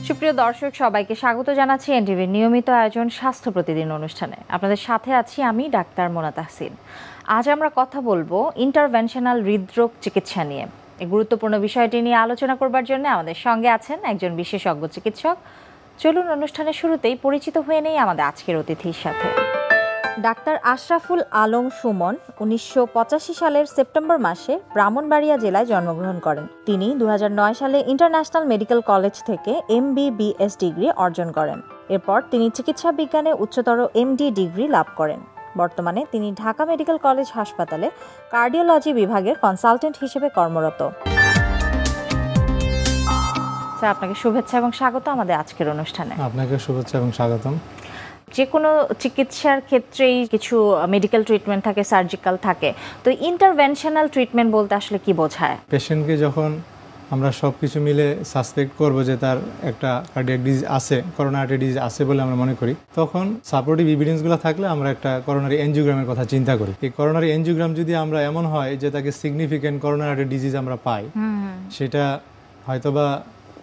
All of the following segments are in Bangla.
সুপ্রিয় দর্শক, সবাইকে স্বাগত জানাচ্ছি এনটিভির নিয়মিত আয়োজন স্বাস্থ্য প্রতিদিন অনুষ্ঠানে। আপনাদের সাথে আছি আমি ডাক্তার মোনা তাহসিন। আজ আমরা কথা বলবো ইন্টারভেনশনাল হৃদরোগ চিকিৎসা নিয়ে। এই গুরুত্বপূর্ণ বিষয়টি নিয়ে আলোচনা করবার জন্য আমাদের সঙ্গে আছেন একজন বিশেষজ্ঞ চিকিৎসক। চলুন অনুষ্ঠানের শুরুতেই পরিচিত হয়ে নেই আমাদের আজকের অতিথির সাথে। ডাক্তার আশরাফুল আলম সুমন 1985 সালের সেপ্টেম্বর মাসে ব্রাহ্মণবাড়িয়া জেলায় জন্মগ্রহণ করেন। তিনি 2009 সালে ইন্টারন্যাশনাল মেডিকেল কলেজ থেকে MBBS ডিগ্রি অর্জন করেন। এরপর তিনি চিকিৎসা বিজ্ঞানে উচ্চতর MD ডিগ্রি লাভ করেন। বর্তমানে তিনি ঢাকা মেডিকেল কলেজ হাসপাতালে কার্ডিওলজি বিভাগের কনসালটেন্ট হিসেবে কর্মরত। স্যার, আপনাকে শুভেচ্ছা এবং স্বাগত আমাদের আজকের অনুষ্ঠানে। আপনাকে শুভেচ্ছা এবং স্বাগতম। যে কোনো চিকিৎসার ক্ষেত্রেই কিছু মেডিকেল ট্রিটমেন্ট থাকে, সার্জিক্যাল থাকে, তো ইন্টারভেনশনাল ট্রিটমেন্ট বলতে আসলে কি বোঝায়? পেশেন্টকে যখন আমরা সব কিছু মিলে সাসপেক্ট করব যে তার একটা কার্ডিয়াক ডিজিজ আছে, করোনারি ডিজিজ আছে বলে আমরা মনে করি, তখন সাপোর্টিভ এভিডেন্সগুলো থাকলে আমরা একটা করোনারি এনজিওগ্রামের কথা চিন্তা করি। এই করোনারি এনজিওগ্রাম যদি আমরা এমন হয় যে তাকে সিগনিফিক্যান্ট করোনারি ডিজিজ আমরা পাই, সেটা হয়তোবা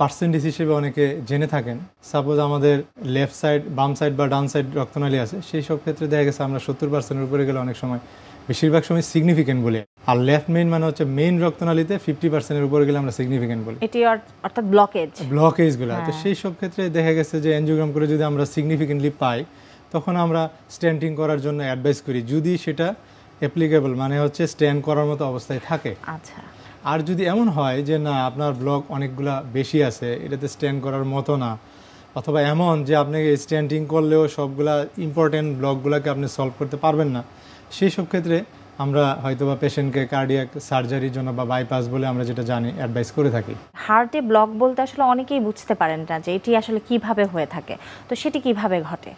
পার্সেন্টেজ হিসেবে অনেকে জেনে থাকেন। সাপোজ আমাদের লেফট সাইড, বাম সাইড বা ডান সাইড রক্তনালী আছে, সেই সব ক্ষেত্রে দেখা গেছে আমরা 70%-এর উপরে গেলে অনেক সময়, বেশিরভাগ সময় সিগনিফিক্যান্ট বলি। আর লেফট মেইন মানে হচ্ছে মেইন রক্তনালীতে 50%-এর উপরে গেলে আমরা সিগনিফিক্যান্ট বলি, এটি অর্থাৎ ব্লকেজগুলো। তো সেই সব ক্ষেত্রে দেখা গেছে যে এনজিওগ্রাম করে যদি আমরা সিগনিফিক্যান্টলি পাই, তখন আমরা স্ট্যান্টিং করার জন্য অ্যাডভাইস করি, যদি সেটা অ্যাপ্লিকেবল মানে হচ্ছে স্ট্যান্ড করার মতো অবস্থায় থাকে। আচ্ছা। আর যদি এমন হয় যে না, আপনার ব্লক অনেকগুলা বেশি আছে, এটাতে স্ট্যান্ড করার মতো না, অথবা এমন যে আপনাকে স্ট্যান্ডিং করলেও সবগুলা ইম্পর্টেন্ট ব্লকগুলোকে আপনি সলভ করতে পারবেন না, সেই সব ক্ষেত্রে আমরা হয়তোবা পেশেন্টকে কার্ডিয়াক সার্জারির জন্য বা বাইপাস বলে আমরা যেটা জানি অ্যাডভাইস করে থাকি। হার্টে ব্লক বলতে আসলে অনেকেই বুঝতে পারেন না যে এটি আসলে কিভাবে হয়ে থাকে, তো সেটি কিভাবে ঘটে?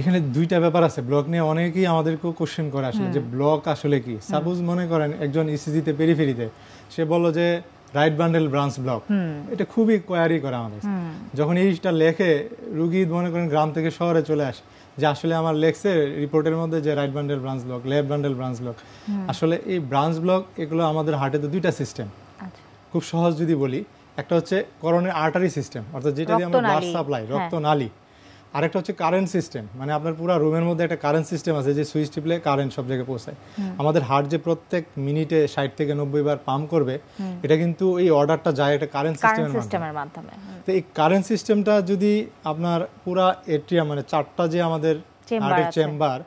এখানে দুইটা ব্যাপার আছে। ব্লক নিয়ে অনেকেই আমাদেরকেও কোশ্চেন করে আসলে যে ব্লক আসলে কি। সাপোজ মনে করেন একজন ইসিজিতে পেরিফেরিতে সে বলল যে রাইট বান্ডেল ব্রাঞ্চ ব্লক, এটা খুবই কোয়ারি করে আমাদের। যখন এইটা লেখে, রুগী মনে করেন গ্রাম থেকে শহরে চলে আসে যে আসলে আমার লেখছে রিপোর্টের মধ্যে যে right bundle branch block, left bundle branch block. আসলে এই ব্রাঞ্চ ব্লক এগুলো আমাদের হার্টে তো দুইটা সিস্টেম। খুব সহজ যদি বলি, একটা হচ্ছে করোনারি আর্টারি সিস্টেম, অর্থাৎ যেটা দিয়ে আমরা ব্লাড সাপ্লাই, রক্তনালী। আরেকটা হচ্ছে কারেন্ট সিস্টেম, মানে আপনার পুরো রুমের মধ্যে একটা কারেন্ট সিস্টেম আছে যে সুইচ টিপলে কারেন্ট সব জায়গায় পৌঁছায়। আমাদের হার্ট যে প্রত্যেক মিনিটে 60 থেকে 90 বার পাম্প করবে, এটা কিন্তু এই অর্ডারটা যায় একটা কারেন্ট সিস্টেমের মাধ্যমে। তো এই কারেন্ট সিস্টেমটা যদি আপনার পুরো এট্রিয়াম মানে 4টা যে আমাদের হার্টের চেম্বার,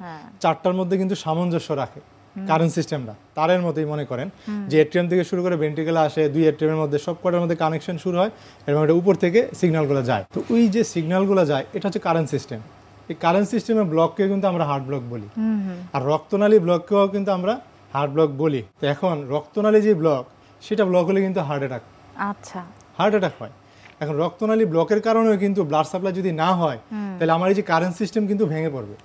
4টার মধ্যে কিন্তু সামঞ্জস্য রাখে কারেন্ট সিস্টেমটা। তারের মতোই মনে করেন যে এট্রিয়াম থেকে শুরু করে ভেন্ট্রিকেলে আসে, 2 এট্রিয়ামের মধ্যে সব কটার মধ্যে কানেকশন শুরু হয়, এবং এটা উপর থেকে সিগন্যালগুলো যায়। তো ওই যে সিগন্যালগুলো যায়, এটা হচ্ছে কারেন্ট সিস্টেম। এই কারেন্ট সিস্টেমের ব্লককে কিন্তু আমরা হার্ট ব্লক বলি, আর রক্তনালী ব্লককেও কিন্তু আমরা হার্ট ব্লক বলি। তো এখন রক্তনালী যে ব্লক, সেটা ব্লক হলে কিন্তু হার্ট অ্যাটাক, হার্ট অ্যাটাক হয়। এখন রক্তনালী ব্লকের কারণেও কিন্তু ব্লাড সাপ্লাই যদি না হয়, তাহলে আমার এই যে কারেন্ট সিস্টেম কিন্তু ভেঙে পড়বে।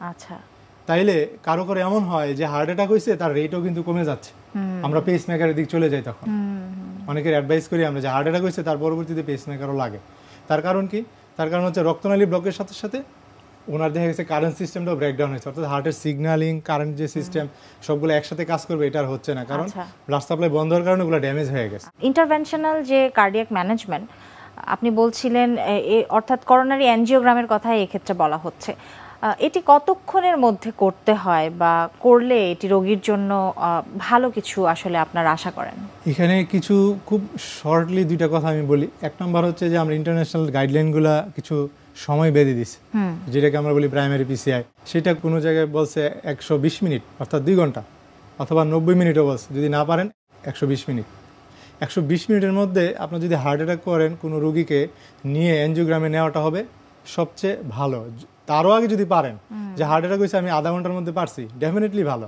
তাইলে কারো করে এমন হয় যে হার্ট অ্যাটাক হয়েছে, তার রেটও কিন্তু কমে যাচ্ছে, আমরা পেস মেকারের দিক চলে যাই। তখন অনেকের অ্যাডভাইস করি আমরা যে হার্ট অ্যাটাক হয়েছে, তার পরবর্তীতে পেস মেকারও লাগে। তার কারণ কি? তার কারণ হচ্ছে রক্তনালী ব্লকের সাথে সাথে ওনার দেখা গেছে কারেন্ট সিস্টেমটাও ব্রেকডাউন হয়েছে, অর্থাৎ হার্টের সিগন্যালিং, কারেন্ট যে সিস্টেম সবগুলো একসাথে কাজ করবে, এটা আর হচ্ছে না, কারণ ব্লাড সাপ্লাই বন্ধ হওয়ার কারণে ওগুলো ড্যামেজ হয়ে গেছে। ইন্টারভেনশনাল যে কার্ডিয়াক ম্যানেজমেন্ট আপনি বলছিলেন, অর্থাৎ করোনারি এনজিওগ্রামের কথা এক্ষেত্রে বলা হচ্ছে, এটি কতক্ষণের মধ্যে করতে হয় বা করলে এটি রোগীর জন্য ভালো কিছু আসলে আপনারা আশা করেন? এখানে কিছু খুব শর্টলি দুইটা কথা আমি বলি। এক নম্বর হচ্ছে যে আমরা ইন্টারন্যাশনাল গাইডলাইনগুলো কিছু সময় বেঁধে দিচ্ছি, যেটাকে আমরা বলি প্রাইমারি পিসিআই। সেটা কোনো জায়গায় বলছে 120 মিনিট, অর্থাৎ 2 ঘন্টা, অথবা 90 মিনিটও বলছে, যদি না পারেন 120 মিনিট। 120 মিনিটের মধ্যে আপনার যদি হার্ট অ্যাটাক করেন, কোনো রোগীকে নিয়ে এনজিওগ্রামে নেওয়াটা হবে সবচেয়ে ভালো। তারও আগে যদি পারেন, যে হার্ট অ্যাটাক হয়েছে আমি আধা ঘন্টার মধ্যে পারছি, ডেফিনেটলি ভালো।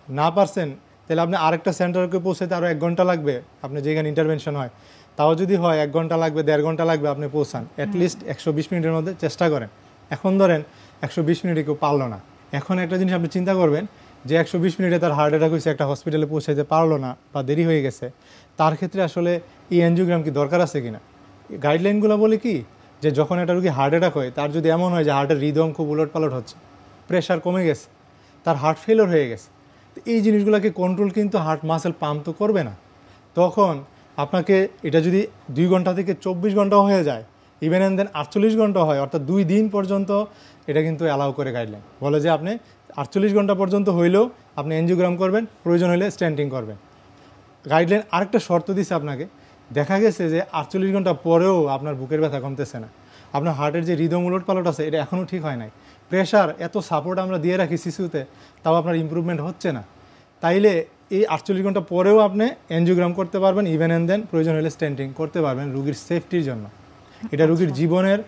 না পারছেন, তাহলে আপনি আরেকটা সেন্টারকে পৌঁছাতে আরও 1 ঘন্টা লাগবে, আপনি যেখানে ইন্টারভেনশন হয়। তাও যদি হয় 1 ঘন্টা লাগবে, 1.5 ঘন্টা লাগবে, আপনি পৌঁছান। অ্যাটলিস্ট 120 মিনিটের মধ্যে চেষ্টা করেন। এখন ধরেন 120 মিনিটে কেউ পারলো না, এখন একটা জিনিস আপনি চিন্তা করবেন যে 120 মিনিটে তার হার্ট অ্যাটাক হয়েছে, একটা হসপিটালে পৌঁছাইতে পারলো না বা দেরি হয়ে গেছে, তার ক্ষেত্রে আসলে এই এনজিওগ্রাম কি দরকার আছে কিনা। গাইডলাইনগুলো বলে কি, যে যখন একটা রোগী হার্ট অ্যাটাক হয়, তার যদি এমন হয় যে হার্টের হৃদম খুব উলটপালট হচ্ছে, প্রেশার কমে গেছে, তার হার্ট ফেলিওর হয়ে গেছে, তো এই জিনিসগুলোকে কন্ট্রোল কিন্তু হার্ট মাসেল পাম্প তো করবে না। তখন আপনাকে এটা যদি 2 ঘন্টা থেকে 24 ঘন্টাও হয়ে যায়, ইভেন অ্যান্ড দেন 48 ঘন্টা হয়, অর্থাৎ 2 দিন পর্যন্ত এটা কিন্তু অ্যালাউ করে গাইডলাইন। বলে যে আপনি 48 ঘন্টা পর্যন্ত হইলেও আপনি এনজিওগ্রাম করবেন, প্রয়োজন হলে স্ট্যান্টিং করবেন। গাইডলাইন আরেকটা শর্ত দিছে আপনাকে, দেখা গেছে যে 48 ঘন্টা পরেও আপনার বুকের ব্যথা কমতেছে না, আপনার হার্টের যে হৃদয় উলট পালট আছে এটা এখনও ঠিক হয় নাই, প্রেশার এত সাপোর্ট আমরা দিয়ে রাখি শিশুতে, তাও আপনার ইমপ্রুভমেন্ট হচ্ছে না, তাইলে এই 48 ঘন্টা পরেও আপনি এনজিওগ্রাম করতে পারবেন, ইভেন অ্যান্ড দেন প্রয়োজন হলে স্ট্যান্টিং করতে পারবেন রুগীর সেফটির জন্য। এটা রুগীর জীবনের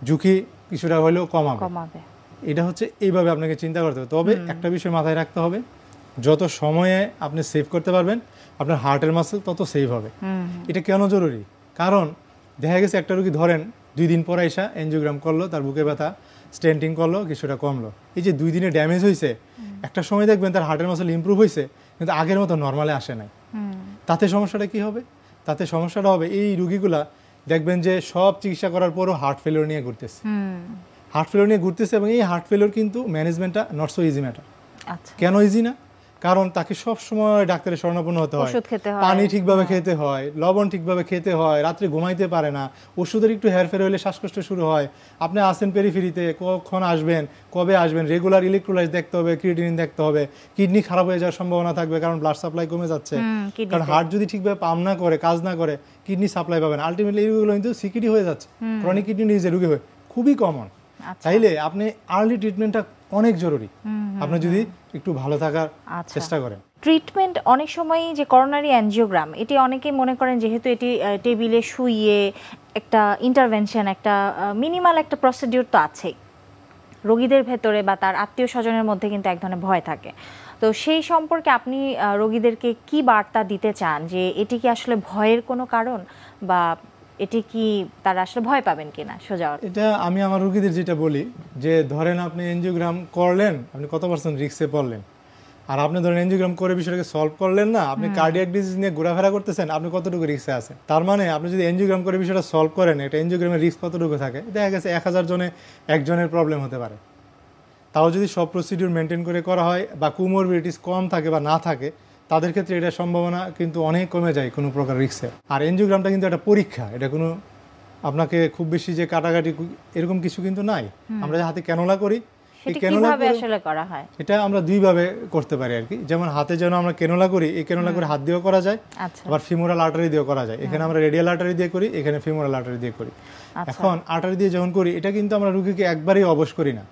ঝুঁকি কিছুটা হলেও কমাবে। এটা হচ্ছে এইভাবে আপনাকে চিন্তা করতে হবে। তবে একটা বিষয় মাথায় রাখতে হবে, যত সময়ে আপনি সেভ করতে পারবেন আপনার হার্টের মাসেল তত সেভ হবে। এটা কেন জরুরি? কারণ দেখা গেছে একটা রুগী ধরেন 2 দিন পরে এসে এনজিওগ্রাম করলো, তার বুকে ব্যথা, স্টেন্টিং করলো, কিছুটা কমলো, এই যে 2 দিনে ড্যামেজ হয়েছে, একটা সময় দেখবেন তার হার্টের মাসেল ইমপ্রুভ হয়েছে কিন্তু আগের মতো নর্মালে আসে নাই। তাতে সমস্যাটা কি হবে? তাতে সমস্যাটা হবে এই রুগীগুলা দেখবেন যে সব চিকিৎসা করার পরও হার্ট ফেলিওর নিয়ে ঘুরতেছে, এবং এই হার্ট ফেলিওর কিন্তু ম্যানেজমেন্টটা নট সো ইজি ম্যাটার। কেন ইজি না? কারণ তাকে সব সময় ডাক্তারের শরণাপন্ন হতে হয়, পানি ঠিকভাবে খেতে হয়, লবণ ঠিকভাবে খেতে হয়, রাত্রে ঘুমাইতে পারে না, ওষুধের একটু হেরফের হলে শ্বাসকষ্ট শুরু হয়, আপনি আসেন পেরিফেরিতে, কখন আসবেন, কবে আসবেন, রেগুলার ইলেকট্রোলাইট দেখতে হবে, ক্রিয়েটিনিন দেখতে হবে, কিডনি খারাপ হয়ে যাওয়ার সম্ভাবনা থাকবে কারণ ব্লাড সাপ্লাই কমে যাচ্ছে, কারণ হার্ট যদি ঠিকভাবে পাম্প না করে, কাজ না করে, কিডনি সাপ্লাই পাবেন, আলটিমেটলি এইগুলো কিন্তু সিকিডি হয়ে যাচ্ছে, ক্রনিক কিডনি ডিজিজের রোগী হয়, খুবই কমন। তাইলে আপনি আর্লি ট্রিটমেন্টটা অনেক জরুরি, আপনি যদি একটু ভালো থাকার চেষ্টা করেন। ট্রিটমেন্ট অনেক সময় যে করোনারি অ্যানজিওগ্রাম, এটি অনেকেই মনে করেন যেহেতু এটি টেবিলে শুইয়ে একটা ইন্টারভেনশন, একটা মিনিমাল একটা প্রসিডিউর তো আছেই, রোগীদের ভেতরে বা তার আত্মীয় স্বজনের মধ্যে কিন্তু এক ধরনের ভয় থাকে। তো সেই সম্পর্কে আপনি রোগীদেরকে কি বার্তা দিতে চান, যে এটি কি আসলে ভয়ের কোনো কারণ, বা এটি কি তারা আসলে ভয় পাবেন কিনা সোজা? এটা আমি আমার রোগীদের যেটা বলি যে ধরেন আপনি এনজিওগ্রাম করলেন, আপনি কত পার্সেন্ট রিস্কে পড়লেন, আর আপনি ধরেন এনজিওগ্রাম করে বিষয়টাকে সলভ করলেন না, আপনি কার্ডিয়াক ডিজিজ নিয়ে ঘোরাফেরা করতেছেন, আপনি কতটুকু রিস্কে আছেন। তার মানে আপনি যদি এনজিওগ্রাম করে বিষয়টা সলভ করেন, এটা এনজিওগ্রামের রিস্ক কতটুকু থাকে, দেখা গেছে 1000 জনে একজনের প্রবলেম হতে পারে। তাও যদি সব প্রসিডিউর মেনটেন করে করা হয় বা কোমরবিডিটিস কম থাকে বা না থাকে, তাদের ক্ষেত্রে এটার সম্ভাবনা কিন্তু অনেক কমে যায় কোনো প্রকার রিস্কে। আর এনজিওগ্রামটা কিন্তু একটা পরীক্ষা, এটা কোনো আপনাকে খুব বেশি যে কাটাকাটি এরকম কিছু কিন্তু নাই। আমরা যে হাতে ক্যানোলা করি, এটা আমরা 2 ভাবে করতে পারি আর কি। যেমন হাতে যেন আমরা ক্যানোলা করি, এই ক্যানোলা করে হাত দিয়েও করা যায়, আবার ফিমোরাল আর্টারি দিয়েও করা যায়। এখানে আমরা রেডিয়াল আর্টারি দিয়ে করি, এখানে ফিমোরাল আর্টারি দিয়ে করি। এখন আর্টারি দিয়ে যখন করি, এটা কিন্তু আমরা রুগীকে একবারেই অবশ করি না।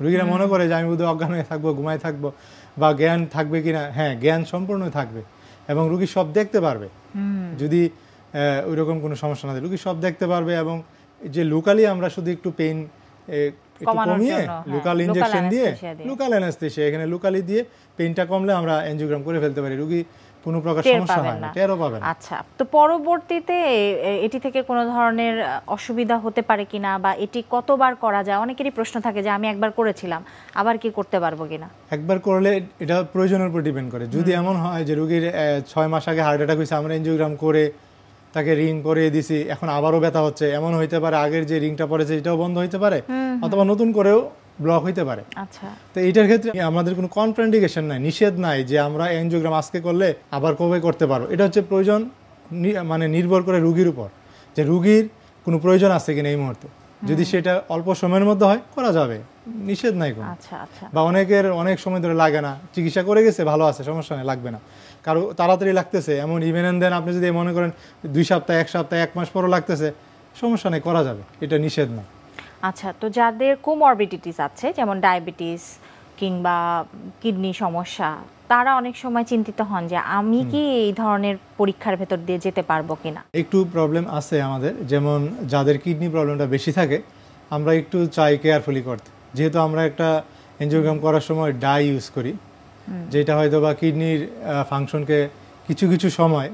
রুগীরা মনে করে যে আমি বোধহয় অজ্ঞান হয়ে থাকবো, ঘুমায় থাকবো, বা জ্ঞান থাকবে কিনা। হ্যাঁ, জ্ঞান সম্পূর্ণ থাকবে এবং রুগী সব দেখতে পারবে, যদি ওইরকম কোনো সমস্যা না থাকে, রুগী সব দেখতে পারবে। এবং যে লোকালি আমরা শুধু একটু পেইন একটু কমিয়ে লোকাল ইনজেকশন দিয়ে, লোকাল অ্যানেস্থেসিয়া এখানে লোকালি দিয়ে পেইনটা কমলে আমরা এনজিওগ্রাম করে ফেলতে পারি, রুগী কোনো প্রকার সমস্যা হয় না, টেরও পাবে না। আচ্ছা, তো পরবর্তীতে এটি থেকে কোনো ধরনের অসুবিধা হতে পারে কিনা, বা এটি কতবার করা যায়? অনেকেরই প্রশ্ন থাকে যে আমি একবার করেছিলাম, আবার কি করতে পারবো কিনা। একবার করলে এটা প্রয়োজনের উপর ডিপেন্ড করে। যদি এমন হয় যে রুগীর 6 মাস আগে হার্ট অ্যাটাক হয়েছে, আমরা এনজিওগ্রাম করে তাকে রিং করে দিছি, এখন আবারও ব্যথা হচ্ছে, এমন হইতে পারে আগের যে রিংটা পড়েছে এটাও বন্ধ হইতে পারে, অথবা নতুন করেও ব্লক হইতে পারে। আচ্ছা, তো এইটার ক্ষেত্রে আমাদের কোনো কন্ট্রাইন্ডিকেশন নাই, নিষেধ নাই যে আমরা এনজিওগ্রাম আজকে করলে আবার কবে করতে পারো। এটা হচ্ছে প্রয়োজন, মানে নির্ভর করে রুগীর উপর, যে রুগীর কোনো প্রয়োজন আছে কিনা এই মুহূর্তে। যদি সেটা অল্প সময়ের মধ্যে হয়, করা যাবে, নিষেধ নাই কোনো। বা অনেকের অনেক সময় ধরে লাগে না, চিকিৎসা করে গেছে, ভালো আছে, সমস্যা নেই, লাগবে না, কারো তাড়াতাড়ি লাগতেছে, এমন ইভেন এন্ড দেন আপনি যদি মনে করেন 2 সপ্তাহ, 1 সপ্তাহ, 1 মাস পরও লাগতেছে, সমস্যা নেই, করা যাবে, এটা নিষেধ না। আচ্ছা, তো যাদের কোমরবিডিটিস আছে, যেমন ডায়াবেটিস কিংবা কিডনি সমস্যা, তারা অনেক সময় চিন্তিত হন যে আমি কি এই ধরনের পরীক্ষার ভেতর দিয়ে যেতে পারবো কিনা। একটু প্রবলেম আছে আমাদের, যেমন যাদের কিডনি প্রবলেমটা বেশি থাকে, আমরা একটু চাই কেয়ারফুলি করতে, যেহেতু আমরা একটা এনজিওগ্রাম করার সময় ডাই ইউজ করি, যেটা হয়তো বা কিডনির ফাংশনকে কিছু কিছু সময়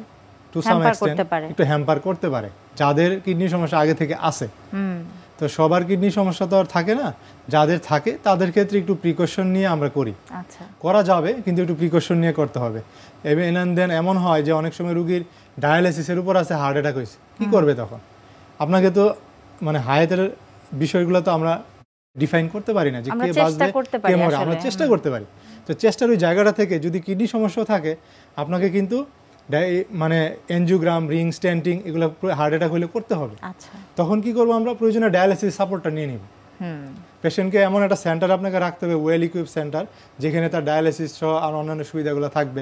টু সাম এক্সটেন্ট একটু হ্যাম্পার করতে পারে। যাদের কিডনির সমস্যা আগে থেকে আছে, তো সবার কিডনি সমস্যা তো আর থাকে না, যাদের থাকে তাদের ক্ষেত্রে একটু প্রিকশন নিয়ে আমরা করি। আচ্ছা, করা যাবে, কিন্তু একটু প্রিকশন নিয়ে করতে হবে। এন্ড দেন এমন হয় যে অনেক সময় রুগীর ডায়ালিসিসের উপর আছে, হার্ট অ্যাটাক হয়েছে, কি করবে তখন? আপনাকে তো মানে হায়াতের বিষয়গুলো তো আমরা ডিফাইন করতে পারি না যে কে বাঁচবে কে মরবে, আমরা চেষ্টা করতে পারি। তো চেষ্টার ওই জায়গাটা থেকে যদি কিডনি সমস্যা থাকে, আপনাকে কিন্তু মানে এনজিওগ্রাম, রিং, স্ট্যান্টিং এগুলো হার্ট অ্যাটাক হলে করতে হবে। আচ্ছা, তখন কি করবো আমরা, প্রয়োজনে ডায়ালিসিস সাপোর্টটা নিয়ে নিব। পেশেন্টকে এমন একটা সেন্টার আপনাকে রাখতে হবে, ওয়েল ইকুইপ সেন্টার, যেখানে তার ডায়ালিসিস সহ আর অন্যান্য সুবিধাগুলো থাকবে।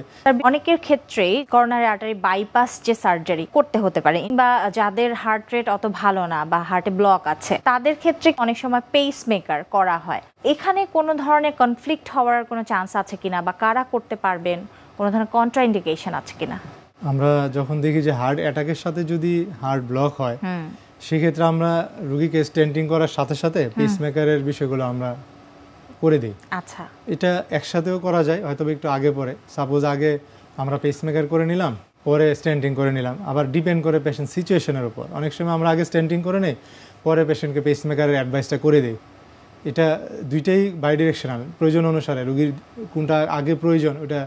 অনেকের ক্ষেত্রেই করোনারি আর্টারি বাইপাস যে সার্জারি করতে হতে পারে, বা যাদের হার্ট রেট অত ভালো না বা হার্টে ব্লক আছে, তাদের ক্ষেত্রে অনেক সময় পেস মেকার করা হয়। এখানে কোনো ধরনের কনফ্লিক্ট হওয়ার কোনো চান্স আছে কিনা, বা কারা করতে পারবেন, কোনো ধরনের কন্ট্রাইন্ডিকেশন আছে কিনা? আমরা যখন দেখি যে হার্ট অ্যাটাকের সাথে যদি হার্ট ব্লক হয়, সেক্ষেত্রে আমরা রুগীকে স্টেন্টিং করার সাথে সাথে পেসমেকারের বিষয়গুলো আমরা করে দিই। আচ্ছা, এটা একসাথেও করা যায়, হয়তো একটু আগে পরে। সাপোজ আগে আমরা পেসমেকার করে নিলাম, পরে স্টেন্টিং করে নিলাম, আবার ডিপেন্ড করে পেশেন্ট সিচুয়েশনের উপর। অনেক সময় আমরা আগে স্টেন্টিং করে নেই, পরে পেশেন্টকে পেসমেকারের অ্যাডভাইসটা করে দিই। এটা দুইটাই বাই ডিরেকশনাল, প্রয়োজন অনুসারে রুগীর কোনটা আগে প্রয়োজন ওটা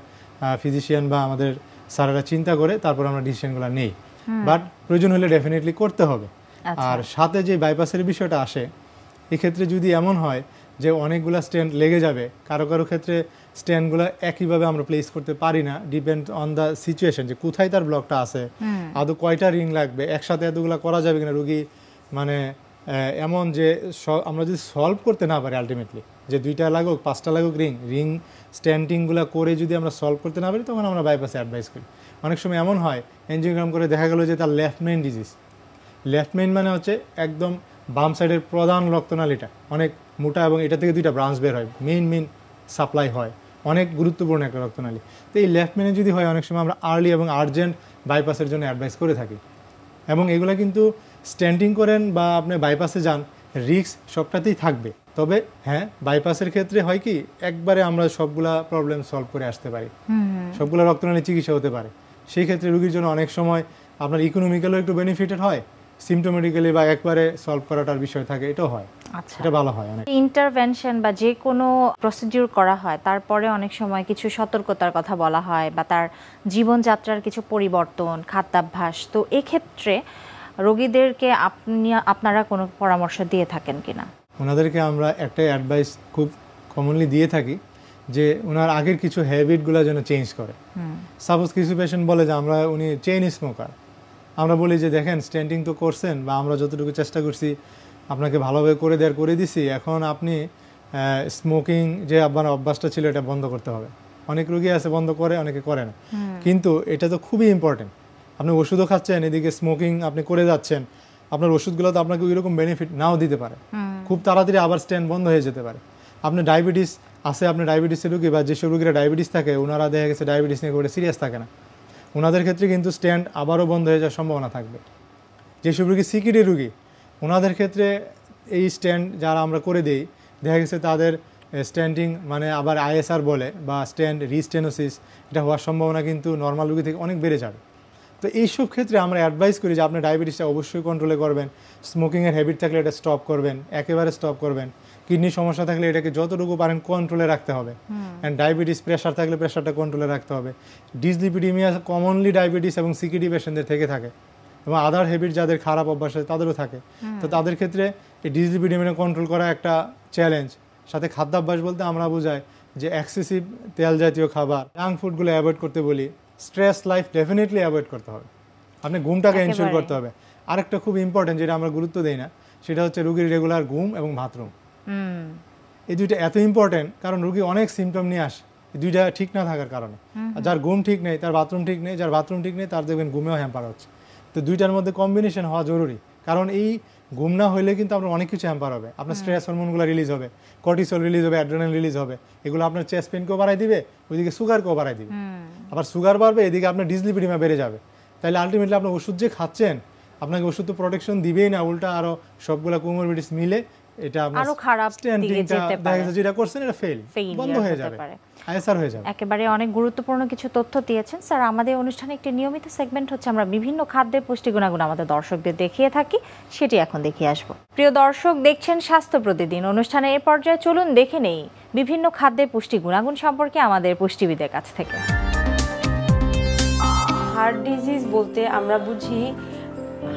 ফিজিশিয়ান বা আমাদের স্যারেরা চিন্তা করে তারপর আমরা ডিসিশনগুলো নেই। বাট প্রয়োজন হলে ডেফিনেটলি করতে হবে। আর সাথে যে বাইপাসের বিষয়টা আসে, এক্ষেত্রে যদি এমন হয় যে অনেকগুলো স্ট্যান্ড লেগে যাবে, কারো কারো ক্ষেত্রে স্ট্যান্ডগুলো একইভাবে আমরা প্লেস করতে পারি না, ডিপেন্ড অন দ্য সিচুয়েশন, যে কোথায় তার ব্লকটা আছে, আদৌ কয়টা রিং লাগবে, একসাথে এতগুলো করা যাবে কিনা। রুগী মানে এমন যে আমরা যদি সলভ করতে না পারি আলটিমেটলি, যে 2টা লাগুক 5টা লাগুক রিং স্ট্যান্ডিংগুলো করে যদি আমরা সলভ করতে না পারি, তখন আমরা বাইপাসে অ্যাডভাইস করি। অনেক সময় এমন হয় এনজিওগ্রাম করে দেখা গেল যে তার left main disease. Left main মানে হচ্ছে একদম বাম সাইডের প্রধান রক্তনালীটা অনেক মোটা, এবং এটা থেকে 2টা ব্রাঞ্চ বের হয়, মেইন সাপ্লাই হয়, অনেক গুরুত্বপূর্ণ একটা রক্তনালী। তো এই লেফট মেইনে যদি হয়, অনেক সময় আমরা আর্লি এবং আর্জেন্ট বাইপাসের জন্য অ্যাডভাইস করে থাকি। এবং এগুলো কিন্তু স্ট্যান্ডিং করেন বা আপনি বাইপাসে যান, রিস্ক সবটাতেই থাকবে। তবে হ্যাঁ, বাইপাসের ক্ষেত্রে হয় কি, একবারে আমরা সবগুলা প্রবলেম সলভ করে আসতে পারি, সবগুলা রক্তনালী চিকিৎসা হতে পারে। সেই ক্ষেত্রে রুগীর জন্য অনেক সময় আপনার ইকোনমিক্যালও একটু বেনিফিটেড হয়, সিমটোমেটিক্যালি বা একবারে সলভ করাটার বিষয় থাকে, এটাও হয়। আচ্ছা, এটা ভালো হয় অনেক। ইন্টারভেনশন বা যে কোনো প্রসিডিউর করা হয়, তারপরে অনেক সময় কিছু সতর্কতার কথা বলা হয়, বা তার জীবনযাত্রার কিছু পরিবর্তন, খাদ্যাভ্যাস। তো এক্ষেত্রে রোগীদেরকে আপনারা কোনো পরামর্শ দিয়ে থাকেন কিনা? ওনাদেরকে আমরা একটাই অ্যাডভাইস খুব কমনলি দিয়ে থাকি, যে ওনার আগের কিছু হ্যাবিটগুলো যেন চেঞ্জ করে। সাপোজ কিছু পেশেন্ট বলে যে উনি চেইন স্মোকার, আমরা বলি যে দেখেন স্ট্যান্টিং তো করছেন, বা আমরা যতটুকু চেষ্টা করছি আপনাকে ভালোভাবে করে দিছি, এখন আপনি স্মোকিং যে আপনার অভ্যাসটা ছিল এটা বন্ধ করতে হবে। অনেক রোগী আছে বন্ধ করে, অনেকে করে না, কিন্তু এটা তো খুবই ইম্পর্টেন্ট। আপনি ওষুধও খাচ্ছেন, এদিকে স্মোকিং আপনি করে যাচ্ছেন, আপনার ওষুধগুলো তো আপনাকে ওইরকম বেনিফিট নাও দিতে পারে, খুব তাড়াতাড়ি আবার স্ট্যান্ড বন্ধ হয়ে যেতে পারে। আপনি ডায়াবেটিস আছে, আপনি ডায়াবেটিসের রোগী বা যেসব রোগীরা ডায়াবেটিস থাকে, ওনারা দেখা গেছে ডায়াবেটিস নিয়ে করে সিরিয়াস থাকে না, ওনাদের ক্ষেত্রে কিন্তু স্ট্যান্ড আবারও বন্ধ হয়ে যাওয়ার সম্ভাবনা থাকবে। যেসব রোগী সিকিডি রোগী, ওনাদের ক্ষেত্রে এই স্ট্যান্ড যারা আমরা করে দিই, দেখা গেছে তাদের স্ট্যান্ডিং মানে আবার আইএসআর বলে বা স্ট্যান্ড রিস্টেনোসিস, এটা হওয়ার সম্ভাবনা কিন্তু নর্মাল রোগী থেকে অনেক বেড়ে যাবে। তো এইসব ক্ষেত্রে আমরা অ্যাডভাইস করি যে আপনি ডায়াবেটিসটা অবশ্যই কন্ট্রোলে করবেন, স্মোকিংয়ের হ্যাবিট থাকলে এটা স্টপ করবেন, একেবারে স্টপ করবেন, কিডনির সমস্যা থাকলে এটাকে যতটুকু পারেন কন্ট্রোলে রাখতে হবে, অ্যান্ড ডায়াবেটিস প্রেশার থাকলে প্রেশারটা কন্ট্রোলে রাখতে হবে। ডিসলিপিডিমিয়া কমনলি ডায়াবেটিস এবং সিকিডি পেশেন্টদের থেকে থাকে, এবং আদার হ্যাবিট যাদের খারাপ অভ্যাস আছে তাদেরও থাকে। তো তাদের ক্ষেত্রে এই ডিসলিপিডিমিয়া কন্ট্রোল করা একটা চ্যালেঞ্জ। সাথে খাদ্যাভ্যাস বলতে আমরা বোঝাই যে এক্সেসিভ তেল জাতীয় খাবার, জাঙ্ক ফুডগুলো অ্যাভয়েড করতে বলি। স্ট্রেস লাইফ ডেফিনেটলি অ্যাভয়েড করতে হবে, আপনি ঘুমটাকে এনশিওর করতে হবে। আরেকটা খুব ইম্পর্টেন্ট যেটা আমরা গুরুত্ব দিই না, সেটা হচ্ছে রুগীর রেগুলার ঘুম এবং বাথরুম। এই দুইটা এত ইম্পর্টেন্ট, কারণ রুগী অনেক সিমটম নিয়ে আসে এই দুইটা ঠিক না থাকার কারণে। যার ঘুম ঠিক নেই তার বাথরুম ঠিক নেই, যার বাথরুম ঠিক নেই তার দেখবেন ঘুমেও হ্যাম্পার হচ্ছে। তো দুইটার মধ্যে কম্বিনেশন হওয়া জরুরি, কারণ এই ঘুম না হইলে কিন্তু আপনার অনেক কিছু হ্যাম্পার হবে। আপনার স্ট্রেস হরমোনগুলো রিলিজ হবে, কর্টিসল রিলিজ হবে, অ্যাড্রেনালিন রিলিজ হবে, এগুলো আপনার চেস্ট পেনকেও বাড়াই দিবে, ওইদিকে সুগারকেও বাড়াই দিবে। আবার সুগার বাড়বে, এদিকে আপনার ডিসলিপিডিমিয়া বেড়ে যাবে। তাহলে আলটিমেটলি আপনার ওষুধ যে খাচ্ছেন, আপনাকে ওষুধ তো প্রোটেকশন দিবেই না, উল্টা আরো সবগুলা কোমরবিডিস মিলে এটা আপনার আরো খারাপ দিকে যেতে পারে। যেটা করছেন এটা ফেল বন্ধ হয়ে যাবে, আইএসআর হয়ে যাবে। একেবারে অনেক গুরুত্বপূর্ণ কিছু তথ্য দিয়েছেন স্যার। আমাদের অনুষ্ঠানে একটি নিয়মিত সেগমেন্ট হচ্ছে আমরা বিভিন্ন খাদ্যের পুষ্টি গুণাগুণ আমাদের দর্শকদের দেখিয়ে থাকি, সেটি এখন দেখিয়ে আসবো। প্রিয় দর্শক, দেখছেন স্বাস্থ্য প্রতিদিন অনুষ্ঠানে। এই পর্যায়ে চলুন দেখে নেই বিভিন্ন খাদ্যের পুষ্টি গুণাগুণ সম্পর্কে আমাদের পুষ্টিবিদের কাছ থেকে। হার্ট ডিজিজ বলতে আমরা বুঝি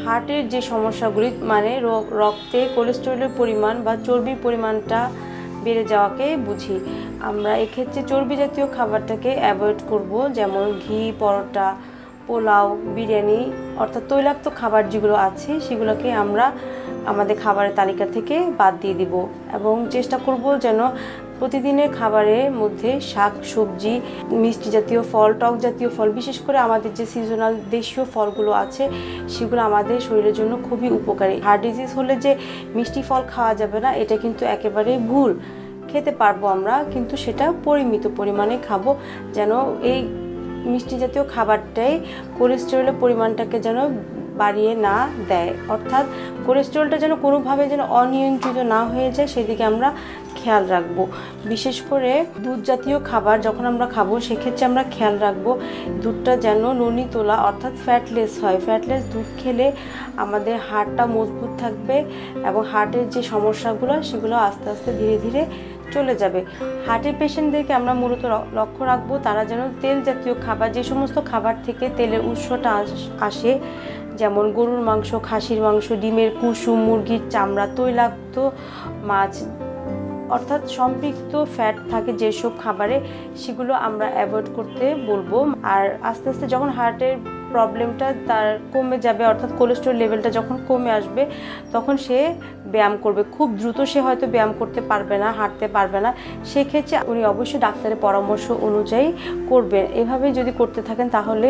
হার্টের যে সমস্যাগুলি, মানে রক্তে কোলেস্টেরলের পরিমাণ বা চর্বির পরিমাণটা বেড়ে যাওয়াকে বুঝি। আমরা এক্ষেত্রে চর্বি জাতীয় খাবারটাকে অ্যাভয়েড করব, যেমন ঘি, পরোটা, পোলাও, বিরিয়ানি অর্থাৎ তৈলাক্ত খাবার যেগুলো আছে সেগুলোকে আমরা আমাদের খাবারের তালিকা থেকে বাদ দিয়ে দিব এবং চেষ্টা করব যেন প্রতিদিনের খাবারের মধ্যে শাক সবজি, মিষ্টি জাতীয় ফল, টক জাতীয় ফল, বিশেষ করে আমাদের যে সিজনাল দেশীয় ফলগুলো আছে সেগুলো আমাদের শরীরের জন্য খুবই উপকারী। হার্ট ডিজিজ হলে যে মিষ্টি ফল খাওয়া যাবে না এটা কিন্তু একেবারেই ভুল। খেতে পারবো আমরা, কিন্তু সেটা পরিমিত পরিমাণে খাবো, যেন এই মিষ্টি জাতীয় খাবারটাই কোলেস্টেরলের পরিমাণটাকে যেন বাড়িয়ে না দেয়, অর্থাৎ কোলেস্টেরলটা যেন কোনোভাবে যেন অনিয়ন্ত্রিত না হয়ে যায় সেদিকে আমরা খেয়াল রাখবো। বিশেষ করে দুধ জাতীয় খাবার যখন আমরা খাবো সেক্ষেত্রে আমরা খেয়াল রাখবো দুধটা যেন ননি তোলা অর্থাৎ ফ্যাটলেস হয়। ফ্যাটলেস দুধ খেলে আমাদের হার্টটা মজবুত থাকবে এবং হার্টের যে সমস্যাগুলো সেগুলো আস্তে আস্তে ধীরে ধীরে চলে যাবে। হার্টের পেশেন্টদেরকে আমরা মূলত লক্ষ্য রাখবো তারা যেন তেল জাতীয় খাবার, যে সমস্ত খাবার থেকে তেলের উৎসটা আসে, যেমন গরুর মাংস, খাসির মাংস, ডিমের কুসুম, মুরগির চামড়া, তৈলাক্ত মাছ অর্থাৎ সম্পৃক্ত ফ্যাট থাকে যেসব খাবারে সেগুলো আমরা অ্যাভয়েড করতে বলবো। আর আস্তে আস্তে যখন হার্টের প্রবলেমটা তার কমে যাবে অর্থাৎ কোলেস্টেরল লেভেলটা যখন কমে আসবে তখন সে ব্যায়াম করবে। খুব দ্রুত সে হয়তো ব্যায়াম করতে পারবে না, হাঁটতে পারবে না, সেক্ষেত্রে উনি অবশ্যই ডাক্তারের পরামর্শ অনুযায়ী করবেন। এভাবে যদি করতে থাকেন তাহলে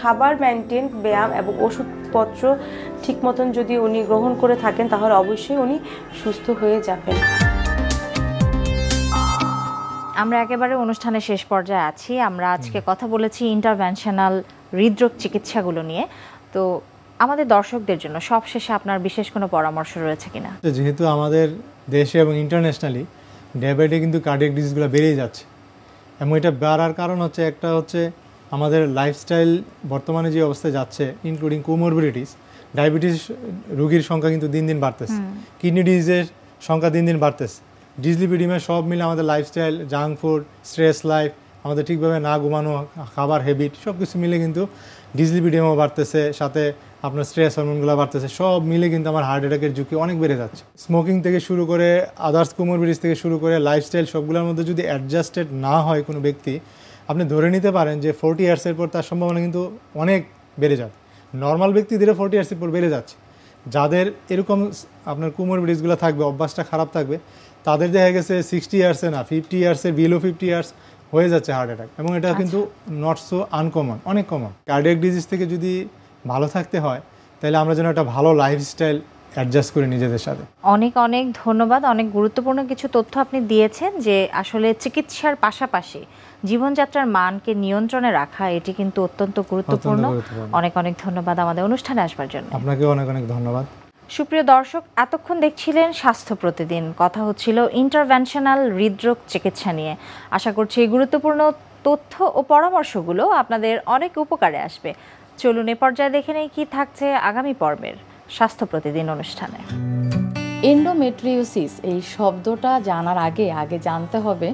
খাবার মেনটেন, ব্যায়াম এবং ওষুধপত্র ঠিক মতন যদি উনি গ্রহণ করে থাকেন তাহলে অবশ্যই উনি সুস্থ হয়ে যাবেন। আমরা একেবারে অনুষ্ঠানের শেষ পর্যায়ে আছি। আমরা আজকে কথা বলেছি ইন্টারভেনশনাল হৃদরোগ চিকিৎসাগুলো নিয়ে। তো আমাদের দর্শকদের জন্য সবশেষে আপনার বিশেষ কোনো পরামর্শ রয়েছে কিনা? যেহেতু আমাদের দেশে এবং ইন্টারন্যাশনালি ডে বাই ডে কিন্তু কার্ডিয়াক ডিজিজগুলো বেড়েই যাচ্ছে এবং এটা বাড়ার কারণ হচ্ছে একটা হচ্ছে আমাদের লাইফস্টাইল বর্তমানে যে অবস্থায় যাচ্ছে ইনক্লুডিং কোমরবিডিটিস, ডায়াবেটিস রোগীর সংখ্যা কিন্তু দিন দিন বাড়তেছে, কিডনি ডিজিজের সংখ্যা দিন দিন বাড়তেছে, ডিসলিপিডিমা, সব মিলে আমাদের lifestyle, junk food, stress life, আমাদের ঠিকভাবে না ঘুমানো, খাবার হ্যাবিট সব কিছু মিলে কিন্তু ডিসলিপিডিমাও বাড়তেছে, সাথে আপনার স্ট্রেস হরমোনগুলো বাড়তেছে, সব মিলে কিন্তু আমার হার্ট অ্যাটাকের ঝুঁকি অনেক বেড়ে যাচ্ছে। স্মোকিং থেকে শুরু করে আদার্স কোমরবিডিটিস থেকে শুরু করে লাইফস্টাইল সবগুলোর মধ্যে যদি অ্যাডজাস্টেড না হয় কোনো ব্যক্তি, আপনি ধরে নিতে পারেন যে 40 ইয়ার্সের পর তার সম্ভাবনা কিন্তু অনেক বেড়ে যাবে। নর্মাল ব্যক্তিদেরও 40 ইয়ার্সের পর বেড়ে যাচ্ছে। যাদের এরকম আপনার কোমরবিডিটিসগুলো থাকবে, অভ্যাসটা খারাপ থাকবে, তাদের দেখা গেছে 60 ইয়ার্সে না 50 ইয়ার্সের বিলো 50 ইয়ার্স হয়ে যাচ্ছে হার্ট অ্যাটাক, এবং এটা কিন্তু নট সো আনকমন, অনেক কমন। কার্ডিয়াক ডিজিজ থেকে যদি ভালো থাকতে হয় তাহলে আমরা যেন একটা ভালো লাইফস্টাইল অ্যাডজাস্ট করি নিজেদের সাথে। অনেক অনেক ধন্যবাদ। অনেক গুরুত্বপূর্ণ কিছু তথ্য আপনি দিয়েছেন যে আসলে চিকিৎসার পাশাপাশি জীবনযাত্রার মানকে নিয়ন্ত্রণে রাখা এটি কিন্তু অত্যন্ত গুরুত্বপূর্ণ। অনেক অনেক ধন্যবাদ আমাদের অনুষ্ঠানে আসবার জন্য। আপনাকে অনেক অনেক ধন্যবাদ। সুপ্রিয় দর্শক, এতক্ষণ দেখছিলেন স্বাস্থ্য প্রতিদিন। কথা হচ্ছিল ইন্টারভেনশনাল হৃদরোগ চিকিৎসা নিয়ে। আশা করছি এই গুরুত্বপূর্ণ তথ্য ও পরামর্শগুলো আপনাদের অনেক উপকারে আসবে। চলুন এ পর্যায়ে দেখে নেই কি থাকছে আগামী পর্বের স্বাস্থ্য প্রতিদিন অনুষ্ঠানে। এন্ডোমেট্রিওসিস এই শব্দটা জানার আগে জানতে হবে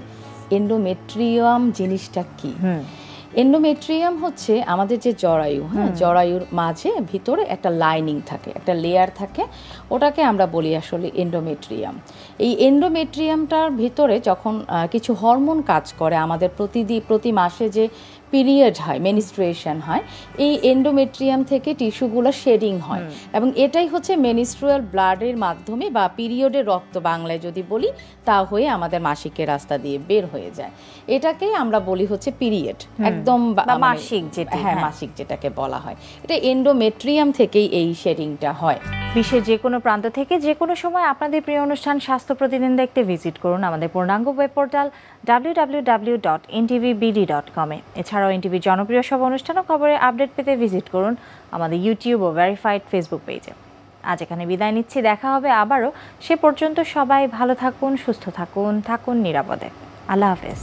এন্ডোমেট্রিয়াম জিনিসটা কি। এন্ডোমেট্রিয়াম হচ্ছে আমাদের যে জরায়ু, জরায়ুর মাঝে ভিতরে একটা লাইনিং থাকে, একটা লেয়ার থাকে, ওটাকে আমরা বলি আসলে এন্ডোমেট্রিয়াম। এই এন্ডোমেট্রিয়ামটার ভিতরে যখন কিছু হরমোন কাজ করে, আমাদের প্রতি মাসে যে পিরিয়ড হয়, মেনিস্ট্রুয়েশন হয়, এই এন্ডোমেট্রিয়াম থেকে টিস্যুগুলো শেডিং হয় এবং এটাই হচ্ছে মেনিস্ট্রুয়াল ব্লাডের মাধ্যমে বা পিরিয়ডের রক্ত বাংলায় যদি বলি তা হয়ে আমাদের মাসিকের রাস্তা দিয়ে বের হয়ে যায়। এটাকেই আমরা বলি হচ্ছে পিরিয়ড, একদম মাসিক যেটা, হ্যাঁ মাসিক যেটাকে বলা হয়, এটা এন্ডোমেট্রিয়াম থেকেই এই শেডিংটা হয়। বিশ্বের যে কোনো প্রান্ত থেকে যে কোনো সময় আপনাদের প্রিয় অনুষ্ঠান স্বাস্থ্য প্রতিদিন দেখতে ভিজিট করুন আমাদের পূর্ণাঙ্গ ওয়েব পোর্টাল www.ntvbd.com এ। এছাড়াও এনটিভির জনপ্রিয় সব অনুষ্ঠান ও খবরের আপডেট পেতে ভিজিট করুন আমাদের ইউটিউব ও ভেরিফাইড ফেসবুক পেজে। আজ এখানে বিদায় নিচ্ছি, দেখা হবে আবারও। সে পর্যন্ত সবাই ভালো থাকুন, সুস্থ থাকুন, থাকুন নিরাপদে। আল্লাহ হাফেজ।